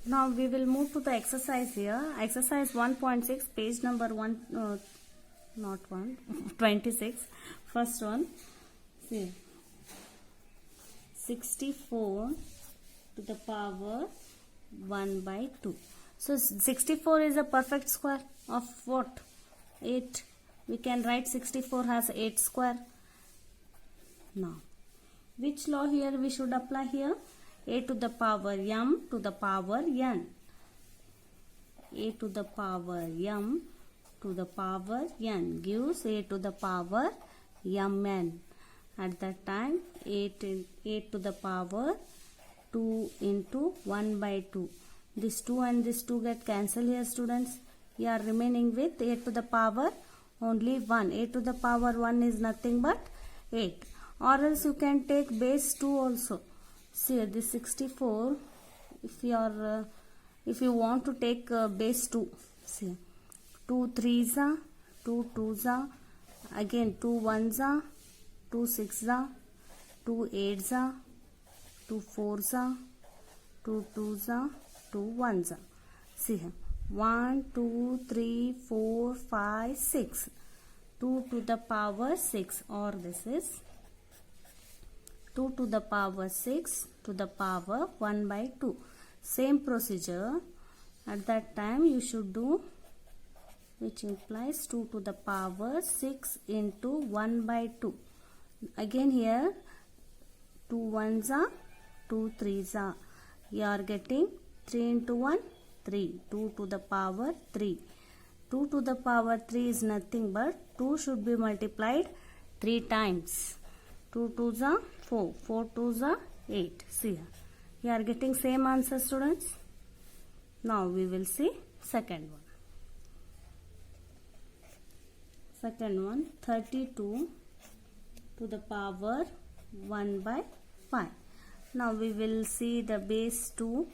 Now we will move to the exercise here. Exercise 1.6, page number 26. First one. See. 64 to the power 1 by 2. So 64 is a perfect square of what? 8. We can write 64 has 8 square. Now, which law here we should apply here? A to the power m to the power n. A to the power m to the power n gives a to the power mn. At that time, 8 to the power 2 into 1 by 2. This 2 and this 2 get cancelled here, students. We are remaining with 8 to the power only 1. 8 to the power 1 is nothing but 8. Or else you can take base 2 also. See, this 64, if you want to take base 2, see, 2 3s are, 2 2s are, again 2 1s are, 2 6s are, 2 8s are, 2 4s are, 2 2s are, 2 1s are. See here, 1 2 3 4 5 6, 2 to the power 6, or this is 2 to the power 6 to the power 1 by 2. Same procedure at that time you should do, which implies 2 to the power 6 into 1 by 2. Again here 2 1s are, 2 3s are. You are getting 3 into 1, 3. 2 to the power 3. 2 to the power 3 is nothing but 2 should be multiplied 3 times. 2 2s are 4, 4 2s are 8. See here. You are getting same answer, students. Now we will see second one. Second one, 32 to the power 1 by 5. Now we will see the base 2.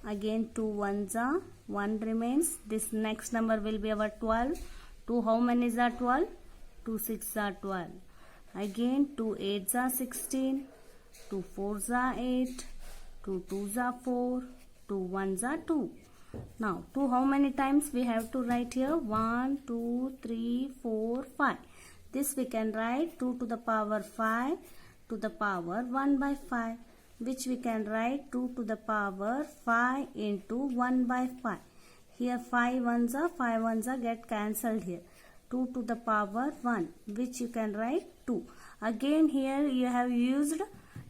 Again 2 1s are, 1 remains. This next number will be our 12. 2 how many is are 12? 2 6 are 12. Again 2 8s are 16, 2 4s are 8, 2 2s are 4, 2 1s are 2. Now 2 how many times we have to write here? 1, 2, 3, 4, 5. This we can write 2 to the power 5 to the power 1 by 5, which we can write 2 to the power 5 into 1 by 5. Here 5 1s are get cancelled here. 2 to the power 1, which you can write 2. Again here you have used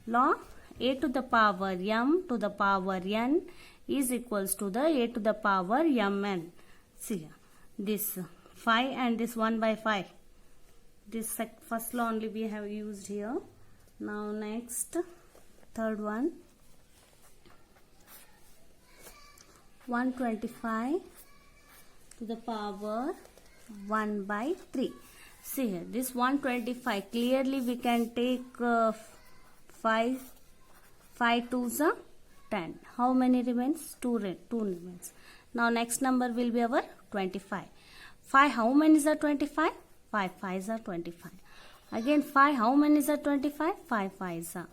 law a to the power m to the power n is equals to the a to the power mn. See this 5 and this 1 by 5. This first law only we have used here. Now next, third one, 125 to the power 1 by 3. See here, this 125, clearly we can take 5 2s are 10. How many remains? 2 remains. Now next number will be our 25. 5 how many is are 25? 5 5s are 25. Again 5 how many is are 25? 5 5s are,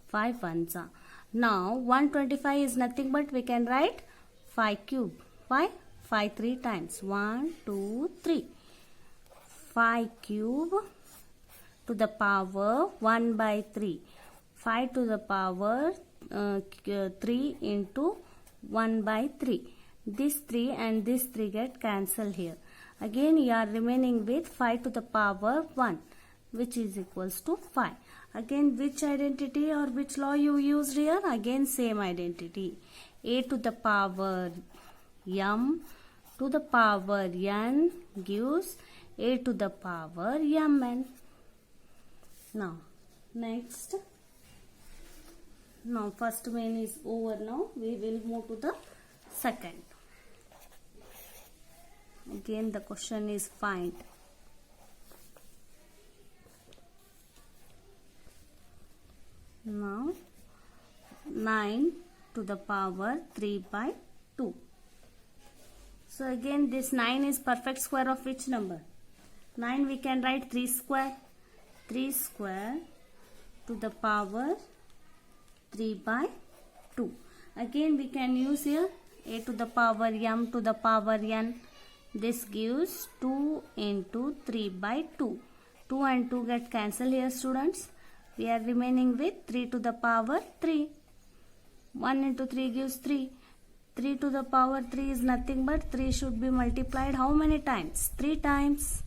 5 1s are. Now 125 is nothing but we can write 5 cube. Why? 5 3 times. 1 2 3. 5 cube to the power 1 by 3. 5 to the power 3 into 1 by 3. This 3 and this 3 get cancelled here. Again you are remaining with 5 to the power 1, which is equals to 5. Again which identity or which law you used here? Again same identity. A to the power m to the power n gives a to the power mn. Now next, now first main is over. Now we will move to the second. Again the question is find. Now 9 to the power 3 by 2. So again this 9 is perfect square of which number? 9 we can write 3 square. 3 square to the power 3 by 2. Again we can use here a to the power m to the power n. This gives 2 into 3 by 2. 2 and 2 get cancelled here, students. We are remaining with 3 to the power 3. 1 into 3 gives 3. 3 to the power 3 is nothing but 3 should be multiplied how many times? 3 times.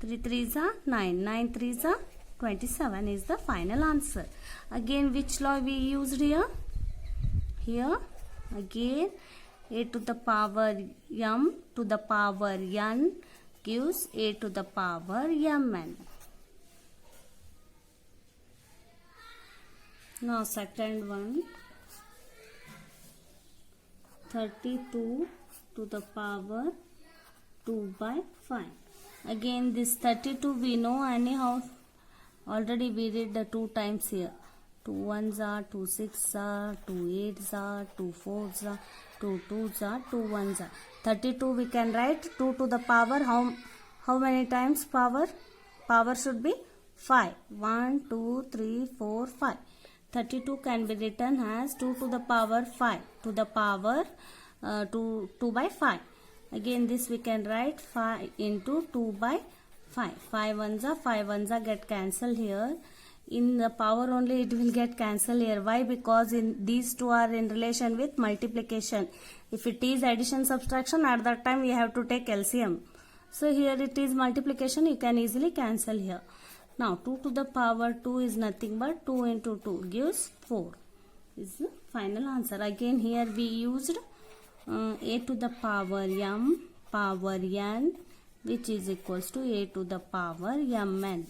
3 3s are 9. 9 3s are 27 is the final answer. Again, which law we used here? Here, again, a to the power m to the power n gives a to the power mn. Now, second one. 32 to the power 2 by 5. Again this 32 we know anyhow. Already we did the 2 times here. 2 1s are, 2 6s are, 2 8s are, 2 4s are, 2 2s are, 2 1s are. 32 we can write 2 to the power how many times power? Power should be 5. 1 2 3 4 5. 32 can be written as 2 to the power 5 to the power 2 by 5. Again this we can write 5 into 2 by 5. 5 1s are get cancelled here. In the power only it will get cancelled here. Why? Because in these two are in relation with multiplication. If it is addition subtraction, at that time we have to take LCM. So here it is multiplication, you can easily cancel here. Now 2 to the power 2 is nothing but 2 into 2 gives 4 is the final answer. Again here we used a to the power m power n which is equals to a to the power mn.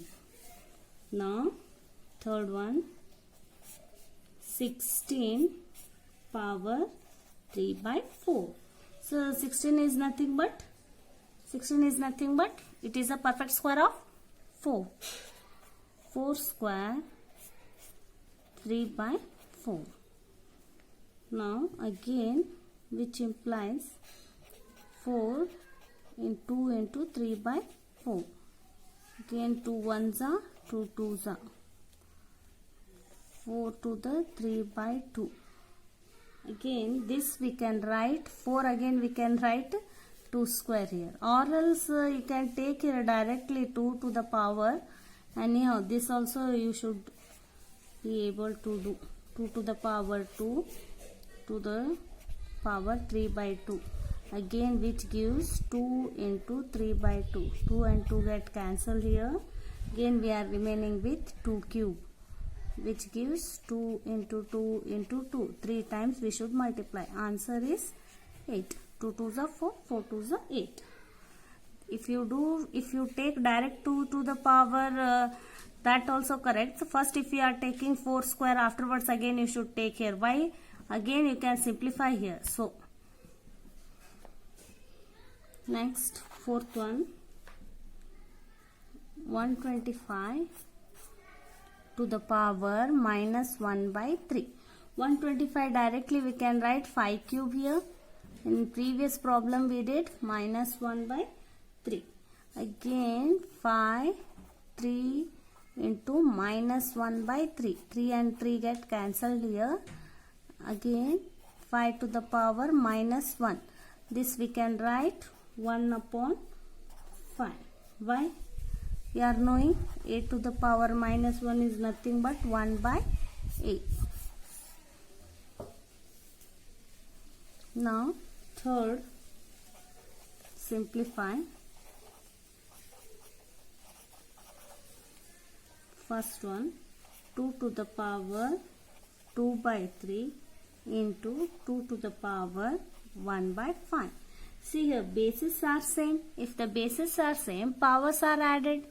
Now third one, 16 power 3 by 4. So 16 is nothing but it is a perfect square of 4. 4 square 3 by 4. Now again which implies 4 into 3 by 4. Again 2 1s are, 2 2s are. 4 to the 3 by 2. Again this we can write 4, again we can write 2 square here, or else you can take here directly 2 to the power. Anyhow this also you should be able to do 2 to the power 2 to the power 3 by 2. Again which gives 2 into 3 by 2. 2 and 2 get cancelled here. Again we are remaining with 2 cube which gives 2 into 2 into 2. 3 times we should multiply. Answer is 8. 2 2s are 4, 4 2s are 8. If you take direct 2 to the power, that also correct. So first if you are taking 4 square, afterwards again you should take here. Why? Again you can simplify here. So next fourth one, 125 to the power minus 1 by 3. 125 directly we can write 5 cube here. In previous problem we did minus 1 by 3. Again 5 3 into minus 1 by 3. 3 and 3 get cancelled here. Again 5 to the power minus 1. This we can write 1 upon 5. Why? We are knowing a to the power minus 1 is nothing but 1 by 8. Now third, simplify. First one, 2 to the power 2 by 3 into 2 to the power 1 by 5. See here, bases are same. If the bases are same, powers are added.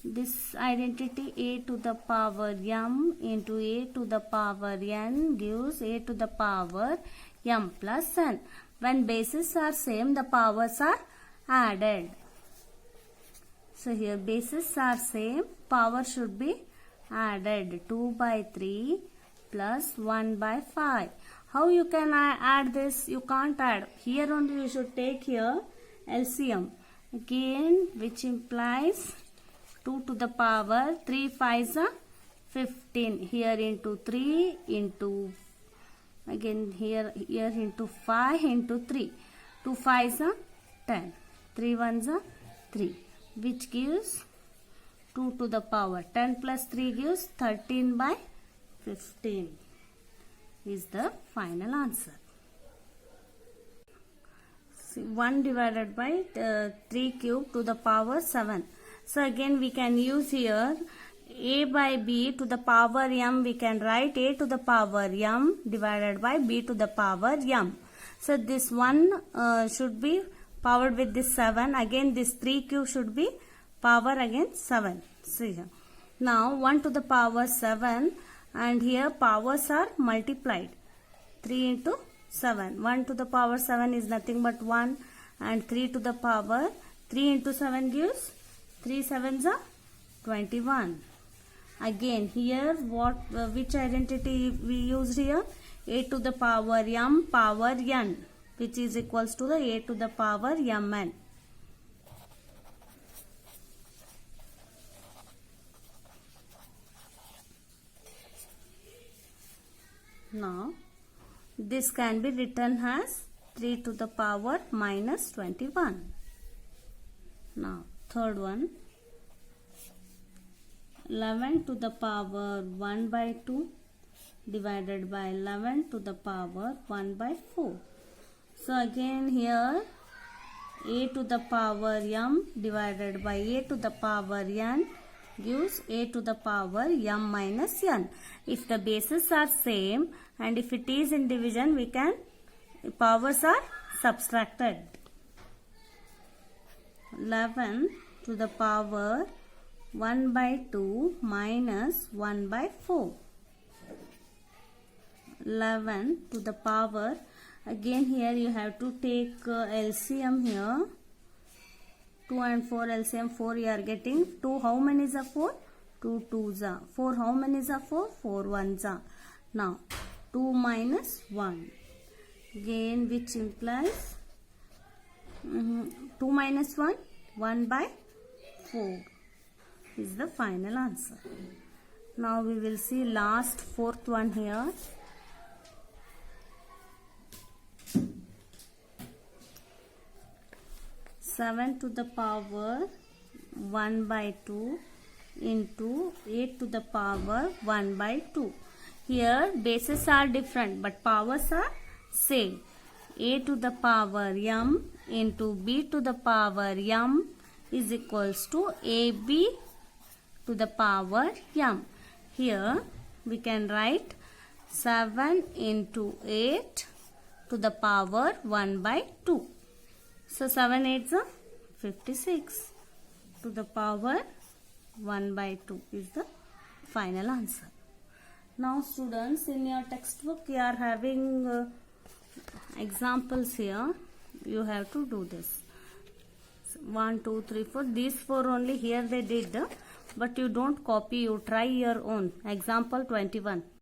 This identity a to the power m into a to the power n gives a to the power m plus n. When bases are same, the powers are added. So here bases are same, power should be added. 2 by 3 plus 1 by 5. How you can add this? You can't add. Here only you should take here LCM. Again which implies 2 to the power 3 5s are 15. Here into 3 into Again here into 5 into 3. 2 5s are 10. 3 1s are 3. Which gives 2 to the power. 10 plus 3 gives 13 by 15 is the final answer. 1 divided by 3 cube to the power 7. So again we can use here a by b to the power m. We can write a to the power m divided by b to the power m. So this one should be powered with this 7. Again this 3 cube should be power again 7. See here. Now 1 to the power 7 and here powers are multiplied. 3 into 7. 1 to the power 7 is nothing but 1 and 3 to the power 3 into 7 gives 3 7s are 21. Again here which identity we used here? A to the power m power n, which is equals to the a to the power mn. Now this can be written as 3 to the power minus 21. Now third one, 11 to the power 1 by 2 divided by 11 to the power 1 by 4. So again here a to the power m divided by a to the power n gives a to the power m minus n. If the bases are same and if it is in division, we can powers are subtracted. 11 to the power 1 by 2 minus 1 by 4. 11 to the power, again here you have to take LCM here. 2 and 4 LCM 4 you are getting. 2 how many is a 4? 2 2s are. 4 how many is a 4? 4 1s are. Now 2 minus 1. Again which implies 2 minus 1? 1 by 4 is the final answer. Now we will see last fourth one here. Seven to the power 1 by 2 into 8 to the power 1 by 2. Here bases are different but powers are same. A to the power m into b to the power m is equals to ab to the power m. Here we can write 7 into 8 to the power 1 by 2. So 7 8s are 56 to the power 1 by 2 is the final answer. Now students, in your textbook you are having examples here. You have to do this. 1 2 3 4. These 4 only here they did, but you don't copy, you try your own. Example 21.